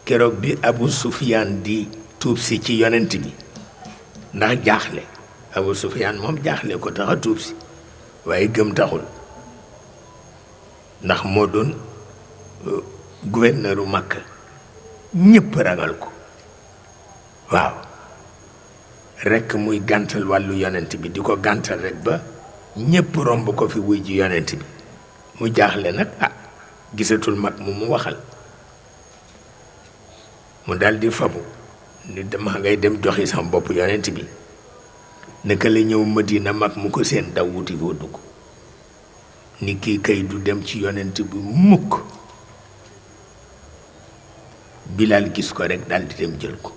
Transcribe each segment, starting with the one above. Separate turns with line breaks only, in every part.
keroog bi Abu Sufyaan di tuub si ci yonent bi ndax jaaxle Abu Sufyaan moom jaaxle ko tax a tuub si waaye gëm taxul ndax moo doon gouverneuru Makka ñépp ragal ko waaw rekk muy gàntal wàllu yonent bi di ko gàntal rek ba ñépp romb ko fi wuy ji yonent bi mu jaaxle nag gisatul mag mu waxal mu daldi fabu ni dama ngay dem joxi sama bopp yonent bi naka la ñëw Madina mag mu ko seen daw wuti foo dugg ni kii kay du dem ci yonent bi mukk Bilal gis ko rek daldi dem jël ko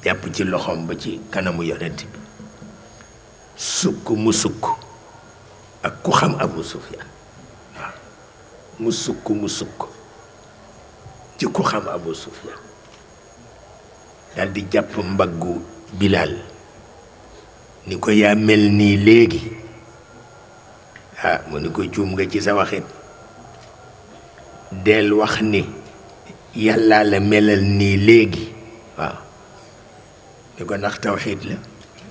jàpp ci loxoom ba ci kanamu yonent bi sukk mu sukk ak ku xam Abu Sufyaan waaw mu sukk ci ku xam Abu Sufyaan daldi jàpp mbaggu Bilal ni ko yaa mel nii léegi mu ni ko juum nga ci sa waxin del wax ni yàlla la melal nii léegi waaw ni ko ndax tawxiid la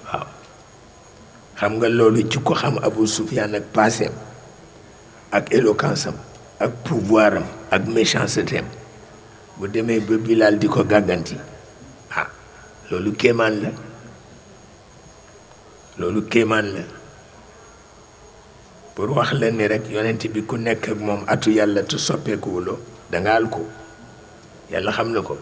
waaw xam nga loolu ci ko xam Abu Sufyaan ak passeem ak éloquence am ak pouvoir am ak méchanceté am bu demee ba Bilal di ko gàgganti loolu kéemaan la pour wax la ni rek yonent bi ku nekk ak moom atu yàlla te soppeekuwuloo danga al ko yàlla xam na ko